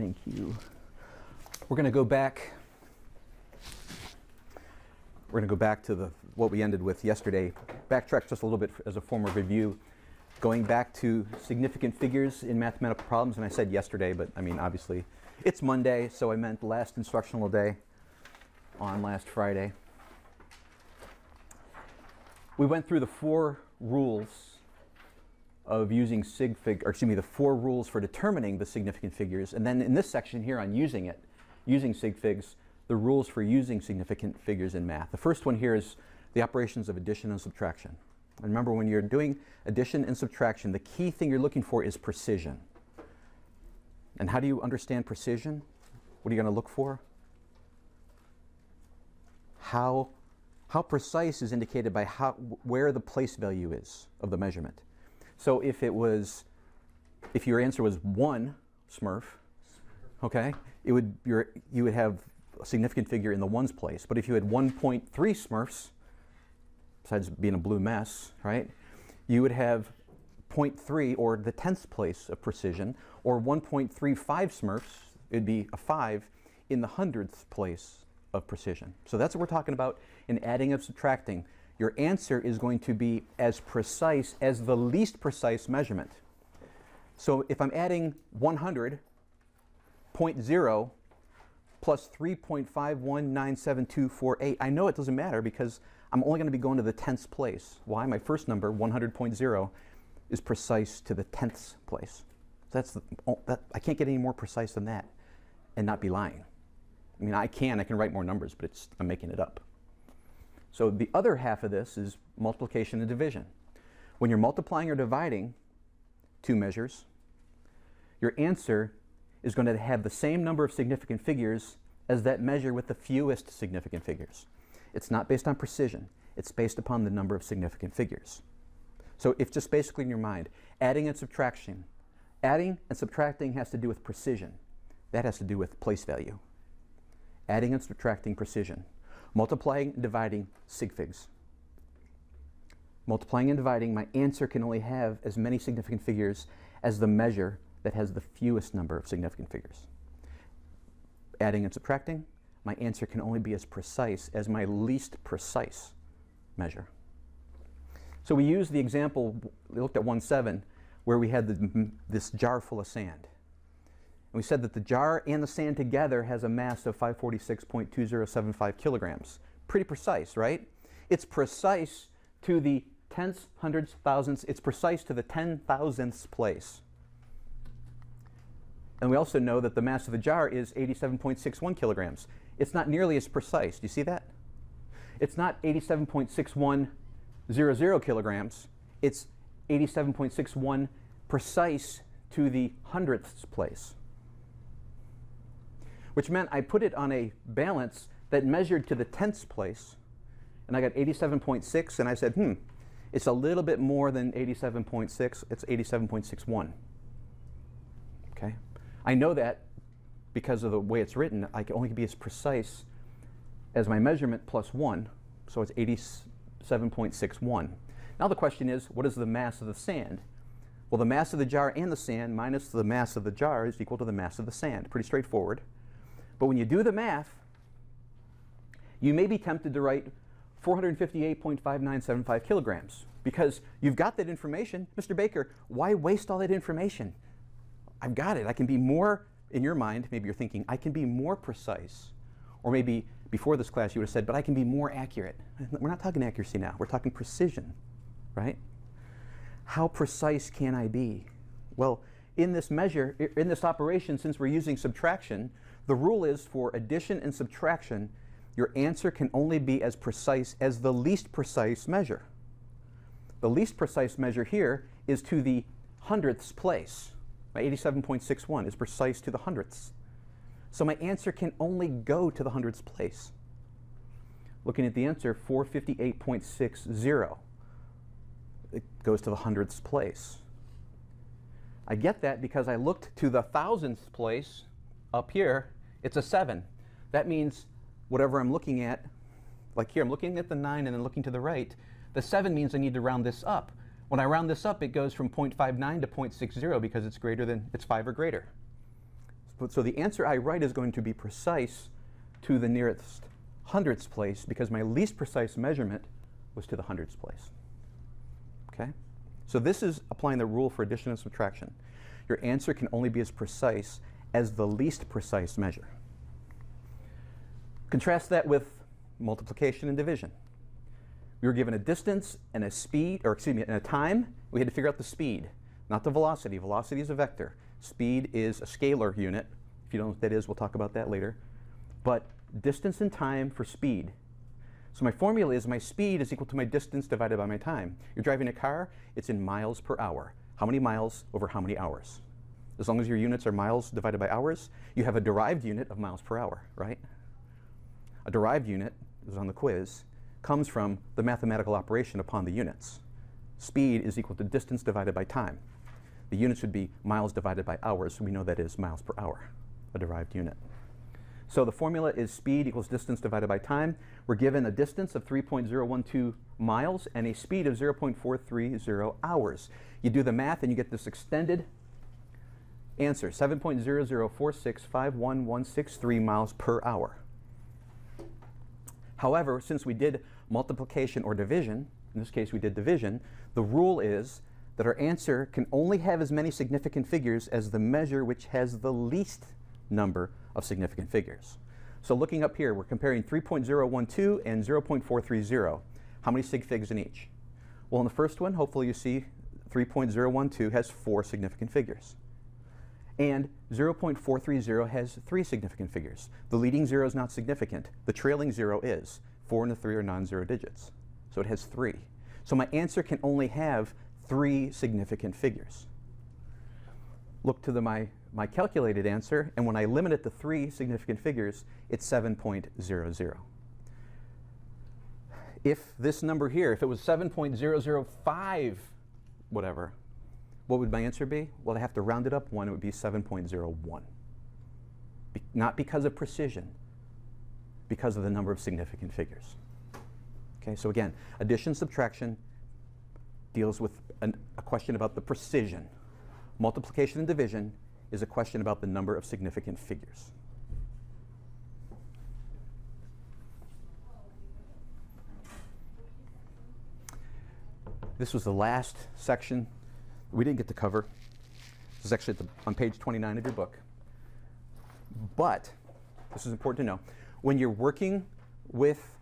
Thank you. We're going to go back. We're going to go back to what we ended with yesterday. Backtrack just a little bit as a form of review. Going back to significant figures in mathematical problems, and I said yesterday, but I mean obviously it's Monday, so I meant last instructional day on last Friday. We went through the 4 rules of using sig fig, or excuse me, the 4 rules for determining the significant figures, and then in this section here on using sig figs, the rules for using significant figures in math. The first one here is the operations of addition and subtraction. And remember, when you're doing addition and subtraction, the key thing you're looking for is precision. And how do you understand precision? What are you going to look for? How precise is indicated by where the place value is of the measurement. So if your answer was 1 Smurf, okay, you would have a significant figure in the ones place. But if you had 1.3 Smurfs, besides being a blue mess, right, you would have 0.3, or the 10th place of precision, or 1.35 Smurfs, it'd be a 5 in the 100th place of precision. So that's what we're talking about in adding and subtracting. Your answer is going to be as precise as the least precise measurement. So if I'm adding 100.0 plus 3.5197248, I know it doesn't matter because I'm only going to be going to the 10th place. Why? My first number, 100.0, is precise to the 10th place. I can't get any more precise than that and not be lying. I mean, I can write more numbers, but I'm making it up. So the other half of this is multiplication and division. When you're multiplying or dividing 2 measures, your answer is going to have the same number of significant figures as that measure with the fewest significant figures. It's not based on precision. It's based upon the number of significant figures. So if just basically in your mind, adding and subtracting has to do with precision. That has to do with place value. Adding and subtracting, precision. Multiplying and dividing, sig figs. Multiplying and dividing, my answer can only have as many significant figures as the measure that has the fewest number of significant figures. Adding and subtracting, my answer can only be as precise as my least precise measure. So we used the example, we looked at 1.7, where we had this jar full of sand. And we said that the jar and the sand together has a mass of 546.2075 kilograms. Pretty precise, right? It's precise to the tenths, hundredths, thousandths. It's precise to the 10,000ths place. And we also know that the mass of the jar is 87.61 kilograms. It's not nearly as precise. Do you see that? It's not 87.6100 kilograms. It's 87.61 precise to the hundredths place. Which meant I put it on a balance that measured to the tenths place, and I got 87.6, and I said, it's a little bit more than 87.6. It's 87.61. Okay? I know that because of the way it's written, I can only be as precise as my measurement plus 1, so it's 87.61. Now the question is, what is the mass of the sand? Well, the mass of the jar and the sand minus the mass of the jar is equal to the mass of the sand. Pretty straightforward. But when you do the math, you may be tempted to write 458.5975 kilograms because you've got that information. Mr. Baker, why waste all that information? I've got it. I can be more, in your mind, maybe you're thinking, I can be more precise. Or maybe before this class you would have said, but I can be more accurate. We're not talking accuracy now. We're talking precision, right? How precise can I be? Well, in this measure, in this operation, since we're using subtraction, the rule is for addition and subtraction, your answer can only be as precise as the least precise measure. The least precise measure here is to the hundredths place. My 87.61 is precise to the hundredths. So my answer can only go to the hundredths place. Looking at the answer, 458.60. It goes to the hundredths place. I get that because I looked to the thousandths place up here. It's a 7. That means whatever I'm looking at, like here, I'm looking at the 9 and then looking to the right. The 7 means I need to round this up. When I round this up, it goes from 0.59 to 0.60 because it's 5 or greater. So the answer I write is going to be precise to the nearest hundredths place because my least precise measurement was to the hundredths place. Okay? So this is applying the rule for addition and subtraction. Your answer can only be as precise as the least precise measure. Contrast that with multiplication and division. We were given a distance and a speed, or excuse me, and a time. We had to figure out the speed, not the velocity. Velocity is a vector. Speed is a scalar unit. If you don't know what that is, we'll talk about that later. But distance and time for speed. So my formula is my speed is equal to my distance divided by my time. You're driving a car, it's in miles per hour. How many miles over how many hours? As long as your units are miles divided by hours, you have a derived unit of miles per hour, right? A derived unit, is on the quiz, comes from the mathematical operation upon the units. Speed is equal to distance divided by time. The units would be miles divided by hours, so we know that is miles per hour, a derived unit. So the formula is speed equals distance divided by time. We're given a distance of 3.012 miles and a speed of 0.430 hours. You do the math and you get this extended answer, 7.004651,163 miles per hour. However, since we did multiplication or division, in this case we did division, the rule is that our answer can only have as many significant figures as the measure which has the least number of significant figures. So looking up here, we're comparing 3.012 and 0.430. How many sig figs in each? Well, in the first one, hopefully you see 3.012 has 4 significant figures. And 0.430 has 3 significant figures. The leading 0 is not significant. The trailing 0 is. 4 and the 3 are non-zero digits. So it has 3. So my answer can only have 3 significant figures. Look to my calculated answer, and when I limit it to 3 significant figures, it's 7.00. If this number here, if it was 7.005 whatever, what would my answer be? Well, I have to round it up 1. It would be 7.01. Not because of precision, because of the number of significant figures. Okay, so again, addition, subtraction deals with a question about the precision. Multiplication and division is a question about the number of significant figures. This was the last section we didn't get to cover. This is actually on page 29 of your book. But, this is important to know, when you're working with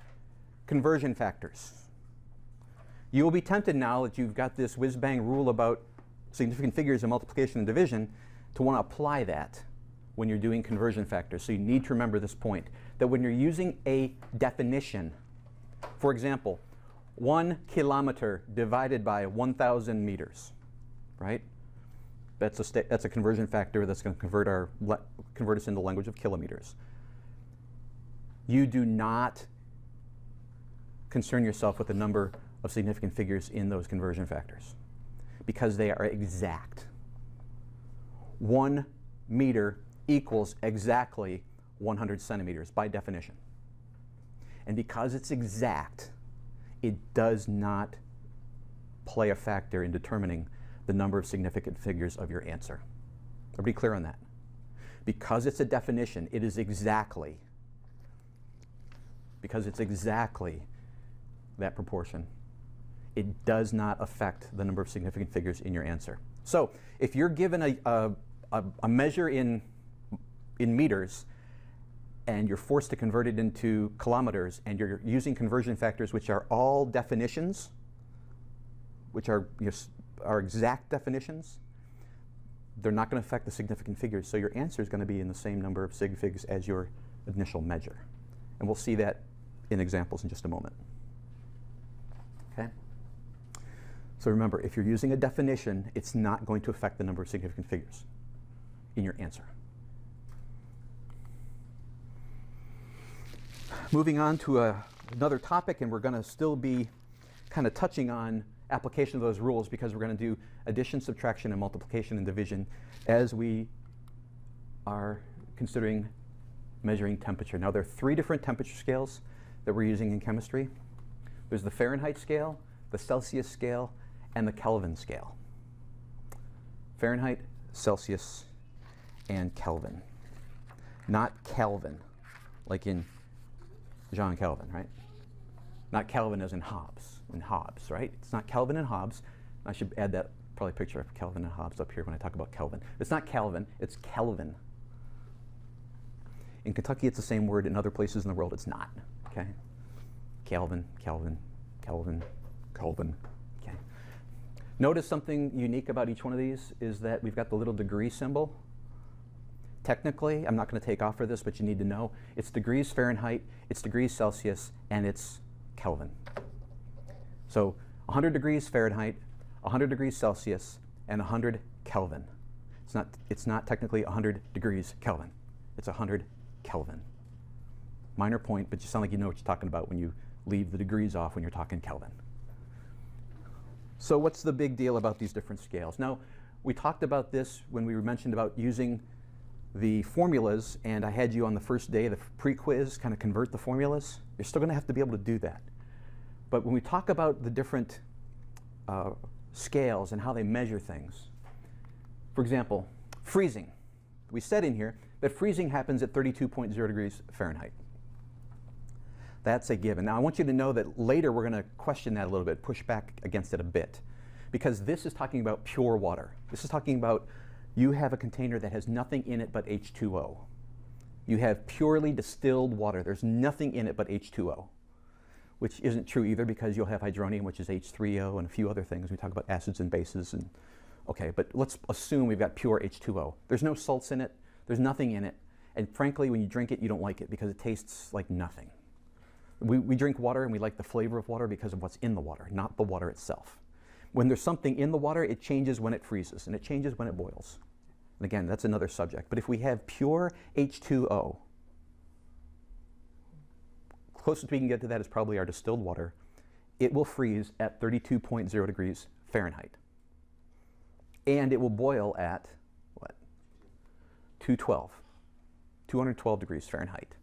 conversion factors, you will be tempted now that you've got this whiz-bang rule about significant figures and multiplication and division to want to apply that when you're doing conversion factors. So you need to remember this point, that when you're using a definition, for example, 1 kilometer divided by 1,000 meters, right? That's a conversion factor that's going to convert us into the language of kilometers. You do not concern yourself with the number of significant figures in those conversion factors because they are exact. 1 meter equals exactly 100 centimeters by definition. And because it's exact, it does not play a factor in determining the number of significant figures of your answer. Everybody clear on that? Because it's a definition, it is exactly, because it's exactly that proportion, it does not affect the number of significant figures in your answer. So if you're given a measure in meters and you're forced to convert it into kilometers and you're using conversion factors which are all definitions, which are exact definitions, they're not going to affect the significant figures. So your answer is going to be in the same number of sig figs as your initial measure. And we'll see that in examples in just a moment. Okay? So remember, if you're using a definition, it's not going to affect the number of significant figures in your answer. Moving on to another topic, and we're going to still be kind of touching on application of those rules because we're going to do addition, subtraction, and multiplication and division as we are considering measuring temperature. Now, there are 3 different temperature scales that we're using in chemistry. There's the Fahrenheit scale, the Celsius scale, and the Kelvin scale. Fahrenheit, Celsius, and Kelvin. not Kelvin, like in John Kelvin, right? Not Kelvin as in Hobbes, right? It's not Kelvin and Hobbes. I should add that probably picture of Kelvin and Hobbes up here when I talk about Kelvin. It's not Kelvin, it's Kelvin. In Kentucky, it's the same word. In other places in the world, it's not, okay? Kelvin, Kelvin, Kelvin, Kelvin, okay? Notice something unique about each one of these is that we've got the little degree symbol. Technically, I'm not going to take off for this, but you need to know, it's degrees Fahrenheit, it's degrees Celsius, and it's Kelvin. So 100 degrees Fahrenheit, 100 degrees Celsius, and 100 Kelvin. It's not technically 100 degrees Kelvin. It's 100 Kelvin. Minor point, but you sound like you know what you're talking about when you leave the degrees off when you're talking Kelvin. So what's the big deal about these different scales? Now, we talked about this when we mentioned about using the formulas, and I had you on the first day of the pre-quiz kind of convert the formulas. You're still going to have to be able to do that. But when we talk about the different scales and how they measure things, for example, freezing. We said in here that freezing happens at 32.0 degrees Fahrenheit. That's a given. Now, I want you to know that later we're going to question that a little bit, push back against it a bit, because this is talking about pure water. This is talking about you have a container that has nothing in it but H2O. You have purely distilled water. There's nothing in it but H2O, which isn't true either because you'll have hydronium, which is H3O, and a few other things. We talk about acids and bases. And okay, but let's assume we've got pure H2O. There's no salts in it. There's nothing in it. And frankly, when you drink it, you don't like it because it tastes like nothing. We drink water and we like the flavor of water because of what's in the water, not the water itself. When there's something in the water, it changes when it freezes, and it changes when it boils. And again, that's another subject. But if we have pure H2O, closest we can get to that is probably our distilled water. It will freeze at 32.0 degrees Fahrenheit. And it will boil at, what? 212 degrees Fahrenheit.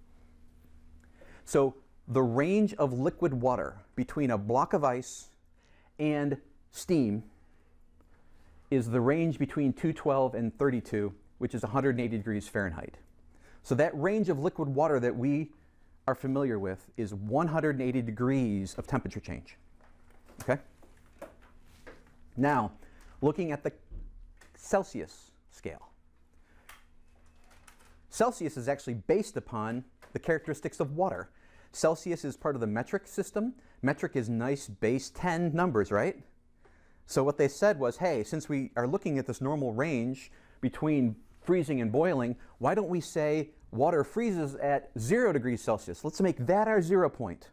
So the range of liquid water between a block of ice and steam is the range between 212 and 32, which is 180 degrees Fahrenheit. So that range of liquid water that we are familiar with is 180 degrees of temperature change. Okay? Now, looking at the Celsius scale. Celsius is actually based upon the characteristics of water. Celsius is part of the metric system. Metric is nice base 10 numbers, right? So what they said was, hey, since we are looking at this normal range between freezing and boiling, why don't we say water freezes at 0 degrees Celsius? Let's make that our 0 point.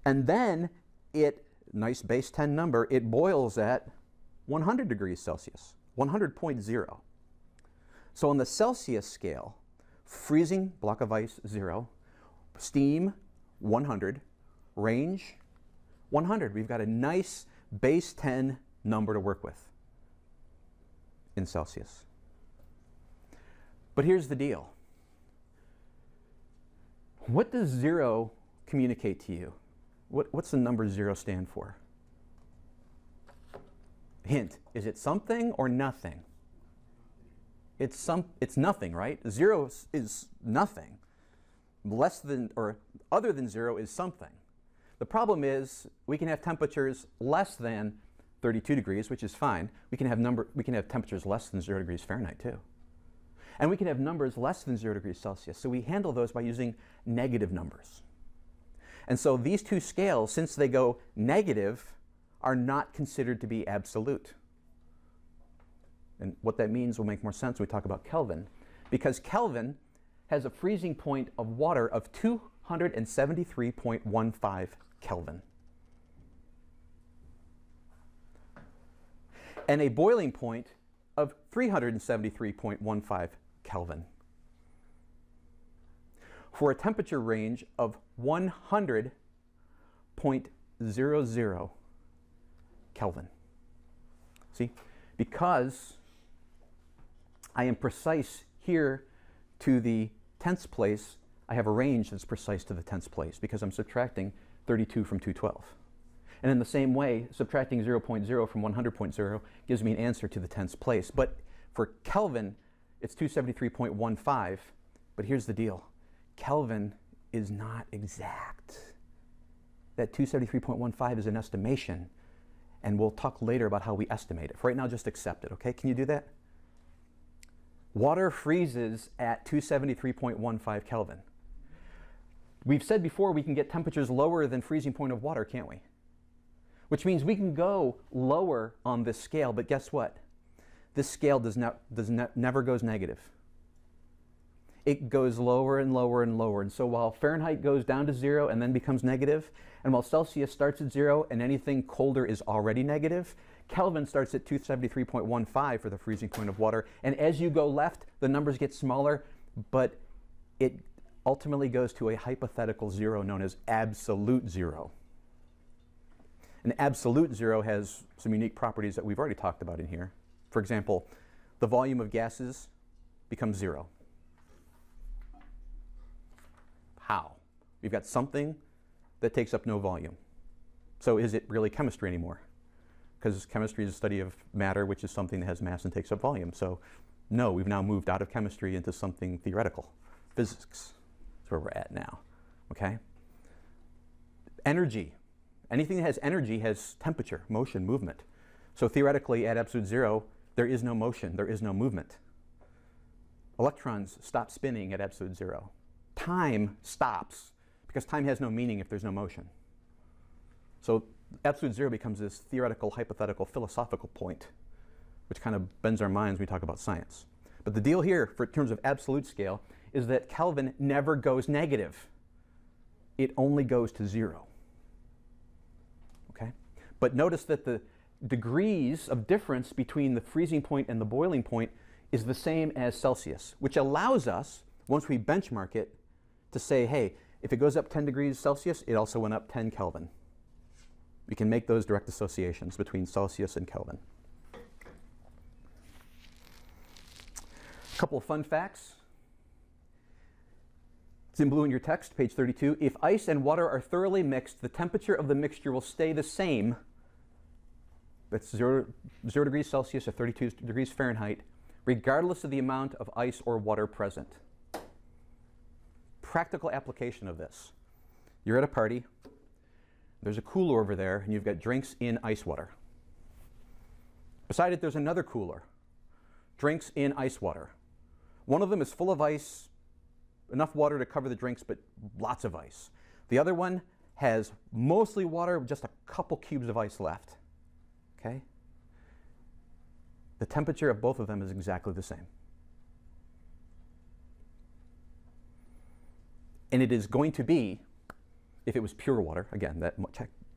And then it, nice base 10 number, it boils at 100 degrees Celsius, 100.0. So on the Celsius scale, freezing, block of ice, 0, steam, 100, range, 100. We've got a nice base 10 number to work with in Celsius. But here's the deal. What does 0 communicate to you? What's the number 0 stand for? Hint, is it something or nothing? It's nothing, right? 0 is nothing. Less than or other than 0 is something. The problem is we can have temperatures less than 32 degrees, which is fine. We can have temperatures less than 0 degrees Fahrenheit too. And we can have numbers less than 0 degrees Celsius. So we handle those by using negative numbers. And so these two scales, since they go negative, are not considered to be absolute. And what that means will make more sense when we talk about Kelvin. Because Kelvin has a freezing point of water of 273.15 Kelvin. And a boiling point of 373.15 Kelvin. For a temperature range of 100.00 Kelvin. See, because I am precise here to the tenths place, I have a range that's precise to the tenths place because I'm subtracting 32 from 212. And in the same way, subtracting 0.0 from 100.0 gives me an answer to the tenths place. But for Kelvin, it's 273.15, but here's the deal. Kelvin is not exact. That 273.15 is an estimation, and we'll talk later about how we estimate it. For right now, just accept it, okay? Can you do that? Water freezes at 273.15 Kelvin. We've said before we can get temperatures lower than freezing point of water, can't we? Which means we can go lower on this scale, but guess what? This scale never goes negative. It goes lower and lower and lower. And so while Fahrenheit goes down to 0 and then becomes negative, and while Celsius starts at 0 and anything colder is already negative, Kelvin starts at 273.15 for the freezing point of water. And as you go left, the numbers get smaller, but it ultimately goes to a hypothetical zero known as absolute zero. An absolute zero has some unique properties that we've already talked about in here. For example, the volume of gases becomes 0. How? We've got something that takes up no volume. So is it really chemistry anymore? Because chemistry is a study of matter, which is something that has mass and takes up volume. So no, we've now moved out of chemistry into something theoretical. Physics is where we're at now, okay? Energy. Anything that has energy has temperature, motion, movement. So theoretically, at absolute zero, there is no motion, there is no movement. Electrons stop spinning at absolute zero. Time stops, because time has no meaning if there's no motion. So absolute zero becomes this theoretical, hypothetical, philosophical point, which kind of bends our minds when we talk about science. But the deal here, in terms of absolute scale, is that Kelvin never goes negative. It only goes to 0. Okay? But notice that the degrees of difference between the freezing point and the boiling point is the same as Celsius, which allows us, once we benchmark it, to say, hey, if it goes up 10 degrees Celsius, it also went up 10 Kelvin. We can make those direct associations between Celsius and Kelvin. A couple of fun facts. It's in blue in your text, page 32. If ice and water are thoroughly mixed, the temperature of the mixture will stay the same. That's 0 degrees Celsius or 32 degrees Fahrenheit, regardless of the amount of ice or water present. Practical application of this. You're at a party. There's a cooler over there, and you've got drinks in ice water. Beside it, there's another cooler. Drinks in ice water. One of them is full of ice, enough water to cover the drinks, but lots of ice. The other one has mostly water, just a couple cubes of ice left. Okay? The temperature of both of them is exactly the same. And it is going to be, if it was pure water, again, that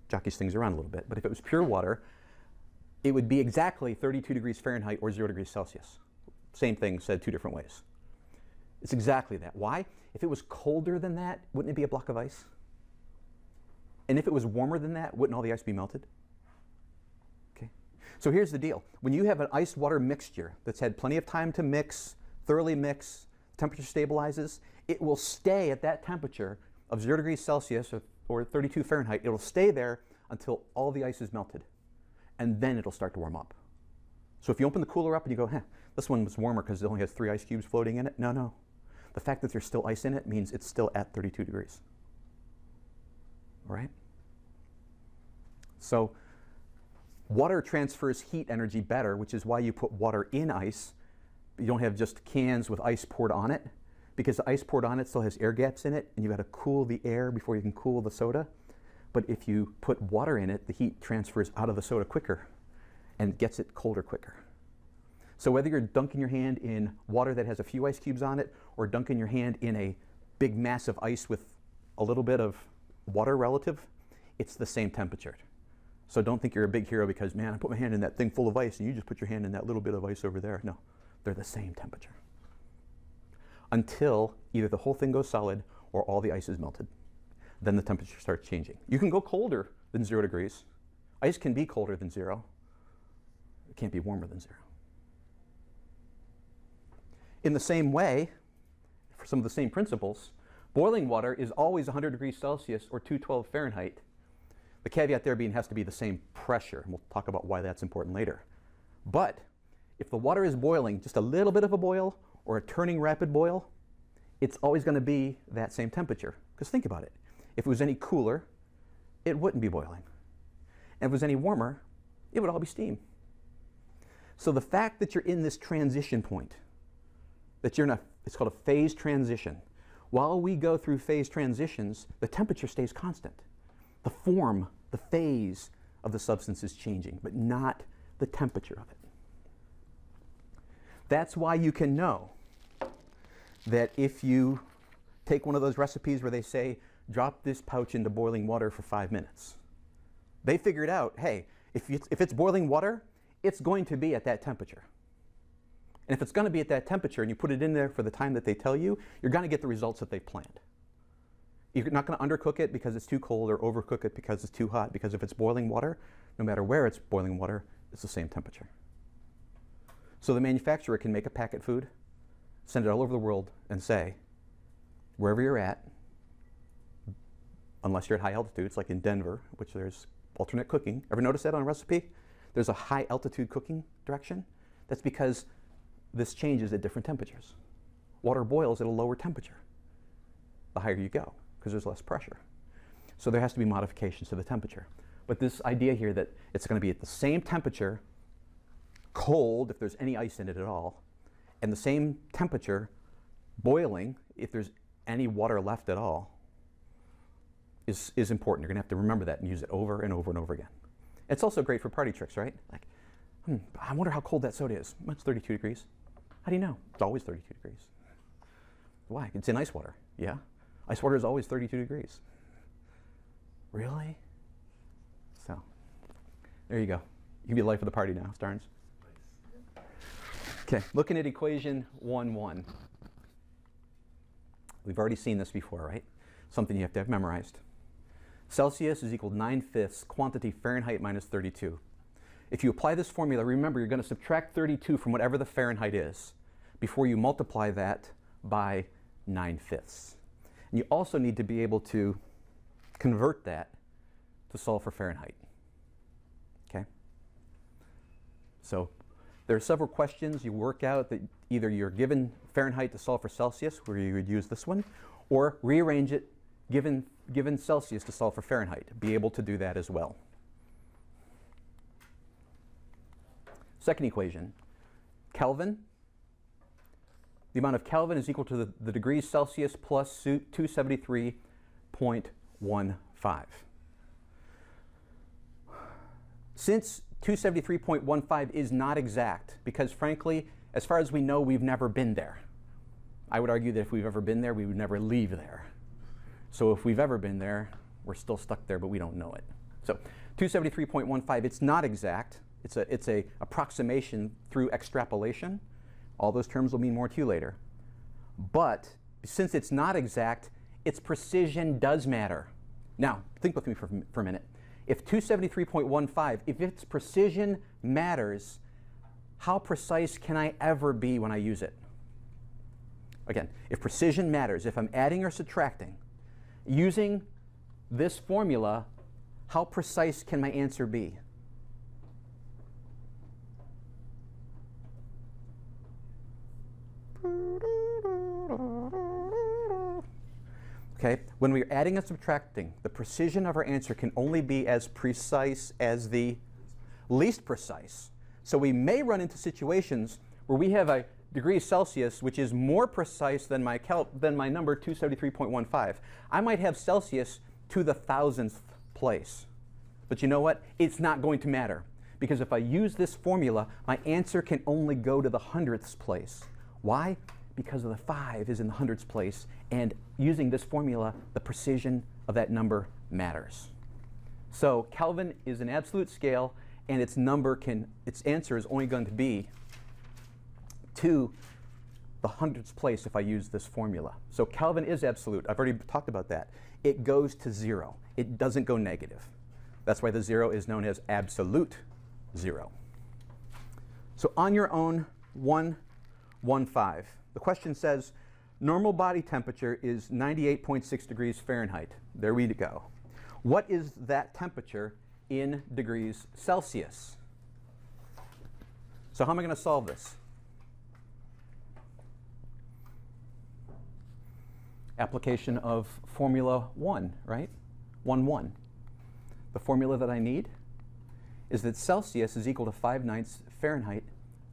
jockeys things around a little bit, but if it was pure water, it would be exactly 32 degrees Fahrenheit or 0 degrees Celsius. Same thing said two different ways. It's exactly that. Why? If it was colder than that, wouldn't it be a block of ice? And if it was warmer than that, wouldn't all the ice be melted? Okay. So here's the deal. When you have an ice-water mixture that's had plenty of time to mix, thoroughly mix, temperature stabilizes, it will stay at that temperature of 0 degrees Celsius or 32 Fahrenheit. It will stay there until all the ice is melted. And then it'll start to warm up. So if you open the cooler up and you go, this one was warmer because it only has 3 ice cubes floating in it. No. The fact that there's still ice in it means it's still at 32 degrees. All right? So water transfers heat energy better, which is why you put water in ice. You don't have just cans with ice poured on it, because the ice poured on it still has air gaps in it, and you've got to cool the air before you can cool the soda. But if you put water in it, the heat transfers out of the soda quicker and gets it colder quicker. So whether you're dunking your hand in water that has a few ice cubes on it, or dunking your hand in a big mass of ice with a little bit of water relative, it's the same temperature. So don't think you're a big hero because, man, I put my hand in that thing full of ice and you just put your hand in that little bit of ice over there. No, they're the same temperature. Until either the whole thing goes solid or all the ice is melted. Then the temperature starts changing. You can go colder than 0 degrees. Ice can be colder than 0. It can't be warmer than 0. In the same way, for some of the same principles, boiling water is always 100 degrees Celsius or 212 Fahrenheit. The caveat there being it has to be the same pressure, and we'll talk about why that's important later. But if the water is boiling, just a little bit of a boil, or a turning rapid boil, it's always going to be that same temperature. Because think about it. If it was any cooler, it wouldn't be boiling. And if it was any warmer, it would all be steam. So the fact that you're in this transition point, that you're in it's called a phase transition. While we go through phase transitions, the temperature stays constant. The form, the phase of the substance is changing, but not the temperature of it. That's why you can know that if you take one of those recipes where they say, drop this pouch into boiling water for 5 minutes. They figured out, hey, if it's boiling water, it's going to be at that temperature. And if it's going to be at that temperature and you put it in there for the time that they tell you, you're going to get the results that they've planned. You're not going to undercook it because it's too cold or overcook it because it's too hot, because if it's boiling water, no matter where it's boiling water, it's the same temperature. So the manufacturer can make a packet food, send it all over the world, and say, wherever you're at, unless you're at high altitudes, like in Denver, which there's alternate cooking. Ever notice that on a recipe? There's a high altitude cooking direction. That's because this changes at different temperatures. Water boils at a lower temperature the higher you go, because there's less pressure. So there has to be modifications to the temperature. But this idea here that it's going to be at the same temperature, cold if there's any ice in it at all, and the same temperature, boiling if there's any water left at all, is important. You're going to have to remember that and use it over and over and over again. It's also great for party tricks, right? Like, I wonder how cold that soda is. Well, it's 32 degrees. How do you know? It's always 32 degrees. Why? It's in ice water. Yeah. Ice water is always 32 degrees. Really? So, there you go. You can be the life of the party now, Starnes. Okay, looking at equation 1-1. We've already seen this before, right? Something you have to have memorized. Celsius is equal to 9/5 quantity Fahrenheit minus 32. If you apply this formula, remember you're going to subtract 32 from whatever the Fahrenheit is before you multiply that by 9/5. And you also need to be able to convert that to solve for Fahrenheit. Okay? So there are several questions you work out that either you're given Fahrenheit to solve for Celsius, where you would use this one, or rearrange it given Celsius to solve for Fahrenheit. Be able to do that as well. Second equation, Kelvin. The amount of Kelvin is equal to the degrees Celsius plus 273.15. Since 273.15 is not exact, because frankly, as far as we know, we've never been there. I would argue that if we've ever been there, we would never leave there. So if we've ever been there, we're still stuck there, but we don't know it. So 273.15, it's not exact. It's a approximation through extrapolation. All those terms will mean more to you later. But since it's not exact, its precision does matter. Now, think with me for a minute. If 273.15, if its precision matters, how precise can I ever be when I use it? Again, if precision matters, if I'm adding or subtracting, using this formula, how precise can my answer be? Okay, when we're adding and subtracting, the precision of our answer can only be as precise as the least precise. So we may run into situations where we have a degree Celsius which is more precise than my number 273.15. I might have Celsius to the 1,000th place. But you know what? It's not going to matter, because if I use this formula, my answer can only go to the 100th place. Why? Because of the 5 is in the 100th place, and using this formula, the precision of that number matters. So Kelvin is an absolute scale, and its answer is only going to be to the 100th place if I use this formula. So Kelvin is absolute. I've already talked about that. It goes to 0. It doesn't go negative. That's why the 0 is known as absolute 0. So on your own, 115. The question says, normal body temperature is 98.6 degrees Fahrenheit. There we go. What is that temperature in degrees Celsius? So how am I going to solve this? application of Formula 1, right? 1, 1. The formula that I need is that Celsius is equal to 5/9 Fahrenheit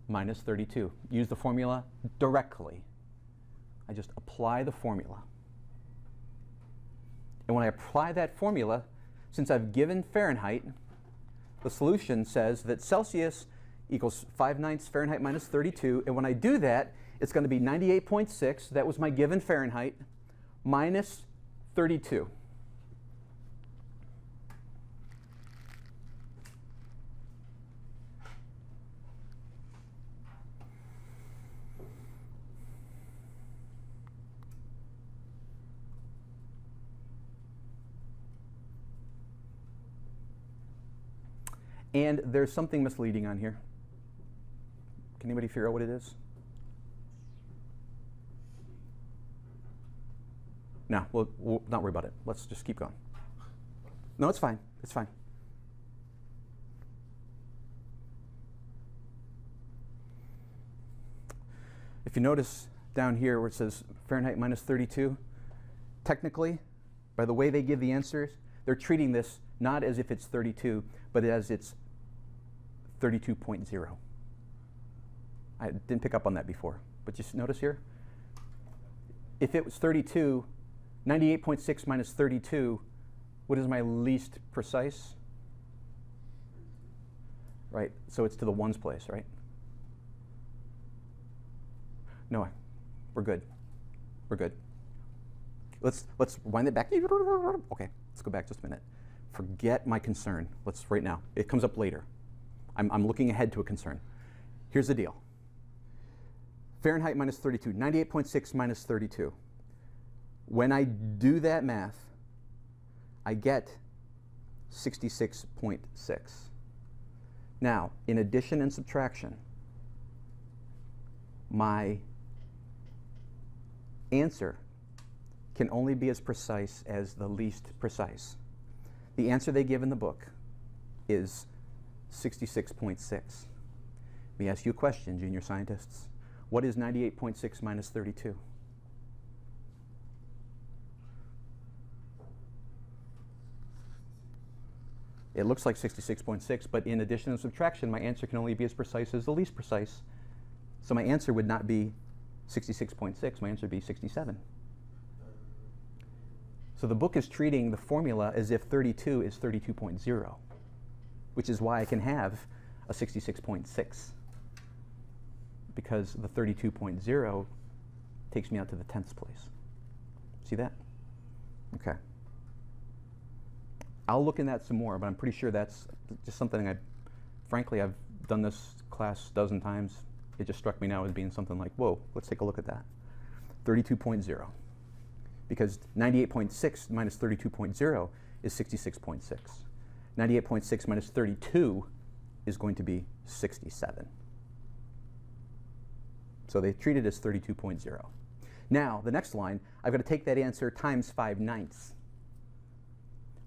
minus 32. Use the formula directly. I just apply the formula. And when I apply that formula, since I've given Fahrenheit, the solution says that Celsius equals 5/9 Fahrenheit minus 32. And when I do that, it's going to be 98.6. That was my given Fahrenheit minus 32. And there's something misleading on here. Can anybody figure out what it is? No, we'll not worry about it. Let's just keep going. No, it's fine. It's fine. If you notice down here where it says Fahrenheit minus 32, technically, by the way they give the answers, they're treating this not as if it's 32, but as it's 32.0. I didn't pick up on that before, but just notice here. If it was 32, 98.6 minus 32, what is my least precise? Right, so it's to the ones place, right? No, we're good. We're good. Let's wind it back. Okay, let's go back just a minute. Forget my concern. Let's right now. It comes up later. I'm looking ahead to a concern. Here's the deal. Fahrenheit minus 32, 98.6 minus 32. When I do that math, I get 66.6. Now, in addition and subtraction, my answer can only be as precise as the least precise. The answer they give in the book is 66.6. Let me ask you a question, junior scientists. What is 98.6 minus 32? It looks like 66.6, but in addition and subtraction, my answer can only be as precise as the least precise. So my answer would not be 66.6, my answer would be 67. So the book is treating the formula as if 32 is 32.0, which is why I can have a 66.6, because the 32.0 takes me out to the 10th place. See that? Okay. I'll look in that some more, but I'm pretty sure that's just something frankly, I've done this class a dozen times. It just struck me now as being something like, whoa, let's take a look at that. 32.0. Because 98.6 minus 32.0 is 66.6. 98.6 minus 32 is going to be 67. So they treat it as 32.0. Now, the next line, I've got to take that answer times 5/9.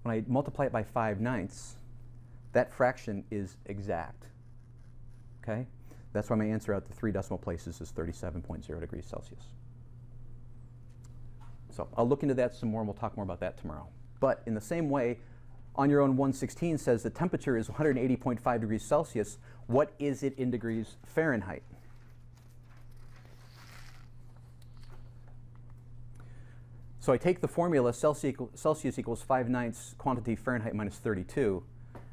When I multiply it by 5/9, that fraction is exact. Okay? That's why my answer out to 3 decimal places is 37.0 degrees Celsius. So I'll look into that some more, and we'll talk more about that tomorrow. But in the same way, on your own 116 says the temperature is 180.5 degrees Celsius. What is it in degrees Fahrenheit? So I take the formula Celsius equals 5/9 quantity Fahrenheit minus 32,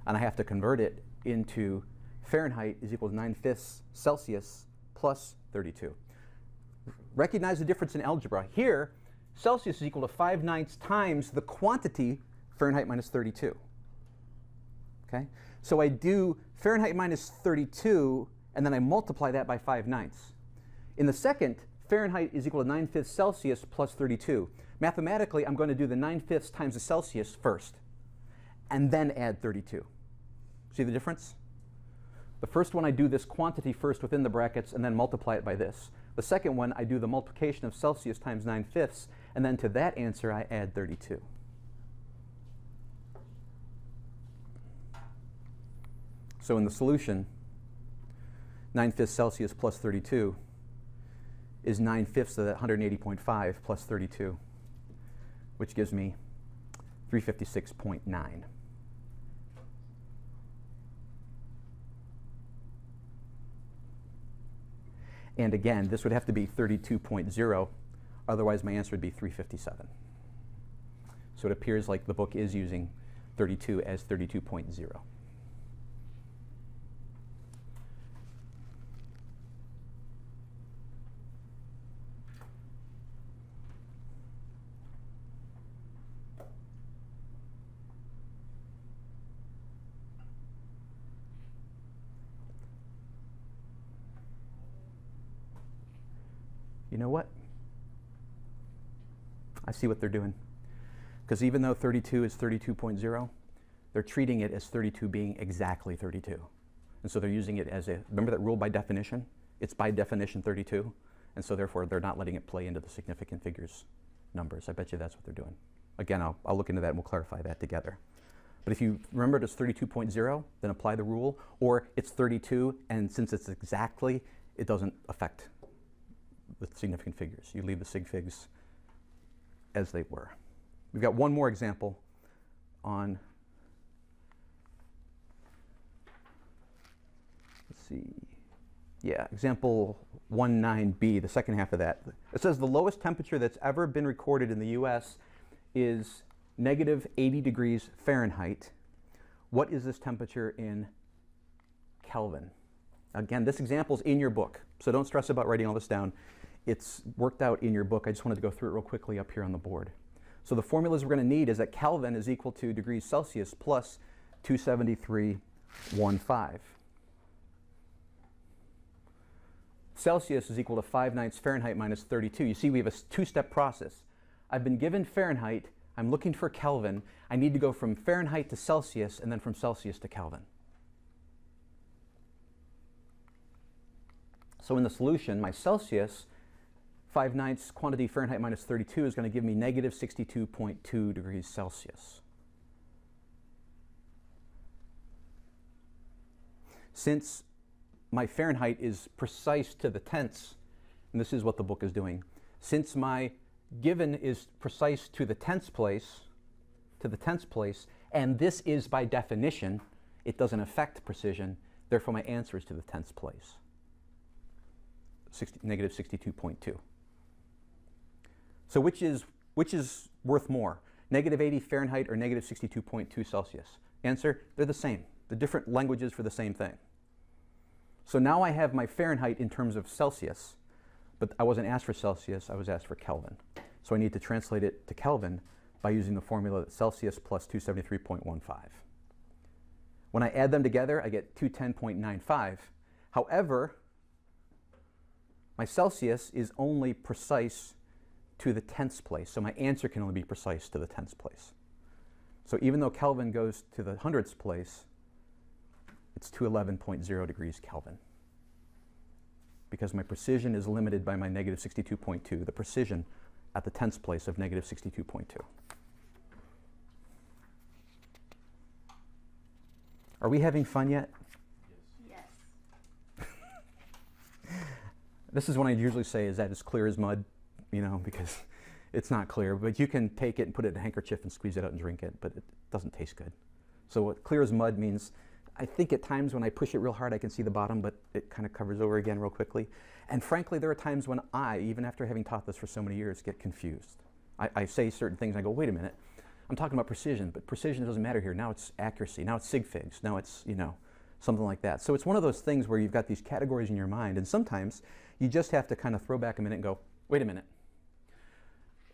and I have to convert it into Fahrenheit is equal to 9/5 Celsius plus 32. Recognize the difference in algebra. Here, Celsius is equal to 5/9 times the quantity Fahrenheit minus 32. Okay? So I do Fahrenheit minus 32, and then I multiply that by 5/9. In the second, Fahrenheit is equal to 9/5 Celsius plus 32. Mathematically, I'm going to do the 9/5 times the Celsius first, and then add 32. See the difference? The first one, I do this quantity first within the brackets, and then multiply it by this. The second one, I do the multiplication of Celsius times 9/5, and then to that answer, I add 32. So in the solution, 9/5 Celsius plus 32 is 9/5 of that 180.5 plus 32. which gives me 356.9. And again, this would have to be 32.0, otherwise my answer would be 357. So it appears like the book is using 32 as 32.0. You know what? I see what they're doing. Because even though 32 is 32.0, they're treating it as 32 being exactly 32. And so they're using it as a, remember that rule by definition? It's by definition 32. And so therefore they're not letting it play into the significant figures numbers. I bet you that's what they're doing. Again, I'll look into that and we'll clarify that together. But if you remember it as 32.0, then apply the rule. Or it's 32, and since it's exactly, it doesn't affect the significant figures. You leave the sig figs as they were. We've got one more example on, let's see, yeah, example 19b, the second half of that. It says the lowest temperature that's ever been recorded in the US is negative 80 degrees Fahrenheit. What is this temperature in Kelvin? Again, this example is in your book, so don't stress about writing all this down. It's worked out in your book. I just wanted to go through it real quickly up here on the board. So the formulas we're going to need is that Kelvin is equal to degrees Celsius plus 273.15. Celsius is equal to 5/9 Fahrenheit minus 32. You see, we have a two-step process. I've been given Fahrenheit. I'm looking for Kelvin. I need to go from Fahrenheit to Celsius and then from Celsius to Kelvin. So in the solution, my Celsius, 5/9 quantity Fahrenheit minus 32 is going to give me negative 62.2 degrees Celsius. Since my Fahrenheit is precise to the tenths, and this is what the book is doing, since my given is precise to the tenths place, and this is by definition, it doesn't affect precision, therefore my answer is to the tenths place, negative 62.2. So which is worth more, negative 80 Fahrenheit or negative 62.2 Celsius? Answer, they're the same. They're different languages for the same thing. So now I have my Fahrenheit in terms of Celsius, but I wasn't asked for Celsius, I was asked for Kelvin. So I need to translate it to Kelvin by using the formula that Celsius plus 273.15. When I add them together, I get 210.95. However, my Celsius is only precise to the tenths place, so my answer can only be precise to the tenths place. So even though Kelvin goes to the hundredths place, it's 211.0 degrees Kelvin. Because my precision is limited by my negative 62.2, the precision at the tenths place of negative 62.2. Are we having fun yet? Yes. This is what I usually say, is that as clear as mud, you know, because it's not clear. But you can take it and put it in a handkerchief and squeeze it out and drink it, but it doesn't taste good. So what clear as mud means, I think at times when I push it real hard, I can see the bottom, but it kind of covers over again real quickly. And frankly, there are times when I, even after having taught this for so many years, get confused. I say certain things and I go, wait a minute, I'm talking about precision, but precision doesn't matter here. Now it's accuracy, now it's sig figs, now it's, you know, something like that. So it's one of those things where you've got these categories in your mind, and sometimes you just have to kind of throw back a minute and go, wait a minute.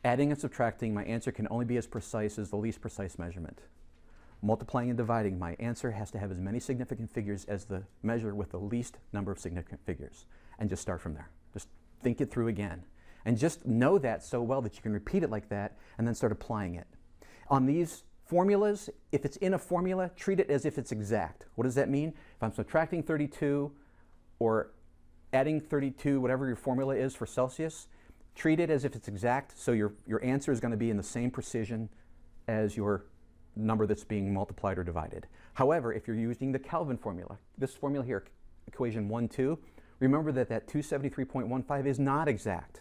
Adding and subtracting, my answer can only be as precise as the least precise measurement. Multiplying and dividing, my answer has to have as many significant figures as the measure with the least number of significant figures. And just start from there. Just think it through again. And just know that so well that you can repeat it like that and then start applying it. On these formulas, if it's in a formula, treat it as if it's exact. What does that mean? If I'm subtracting 32 or adding 32, whatever your formula is for Celsius, treat it as if it's exact, so your answer is going to be in the same precision as your number that's being multiplied or divided. However, if you're using the Kelvin formula, this formula here, equation 1, 2, remember that that 273.15 is not exact.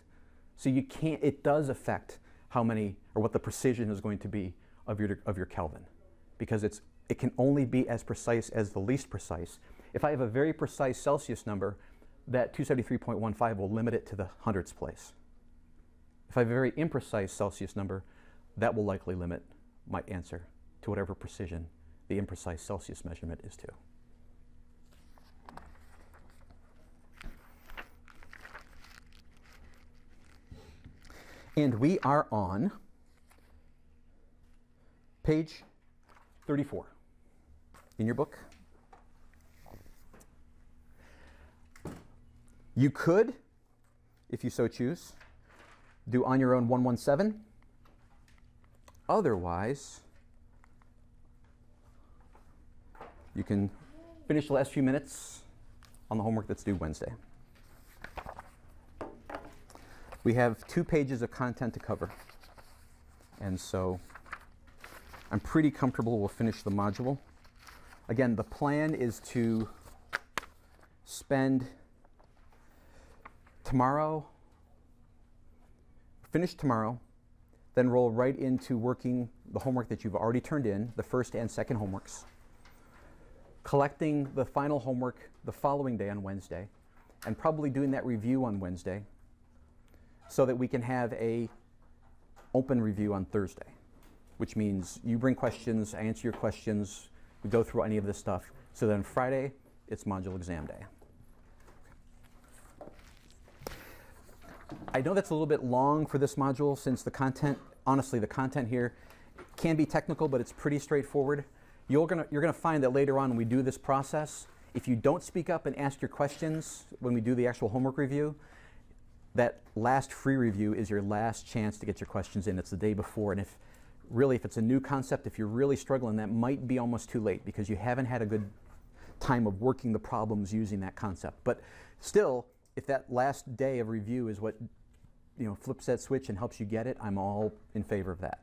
So you can't, it does affect how many or what the precision is going to be of your Kelvin, because it can only be as precise as the least precise. If I have a very precise Celsius number, that 273.15 will limit it to the hundredths place. If I have a very imprecise Celsius number, that will likely limit my answer to whatever precision the imprecise Celsius measurement is to. And we are on page 34 in your book. You could, if you so choose, do on your own 117. Otherwise, you can finish the last few minutes on the homework that's due Wednesday. We have 2 pages of content to cover, and so I'm pretty comfortable we'll finish the module. Again, the plan is to spend finish tomorrow, then roll right into working the homework that you've already turned in, the first and second homeworks, collecting the final homework the following day on Wednesday, and probably doing that review on Wednesday so that we can have a open review on Thursday, which means you bring questions, I answer your questions, we go through any of this stuff, so then Friday, it's module exam day. I know that's a little bit long for this module since the content, honestly, the content here can be technical, but it's pretty straightforward. You're gonna find that later on when we do this process, if you don't speak up and ask your questions when we do the actual homework review, that last free review is your last chance to get your questions in. It's the day before, and if it's a new concept, if you're really struggling, that might be almost too late because you haven't had a good time of working the problems using that concept. But still, if that last day of review is what flips that switch and helps you get it, I'm all in favor of that.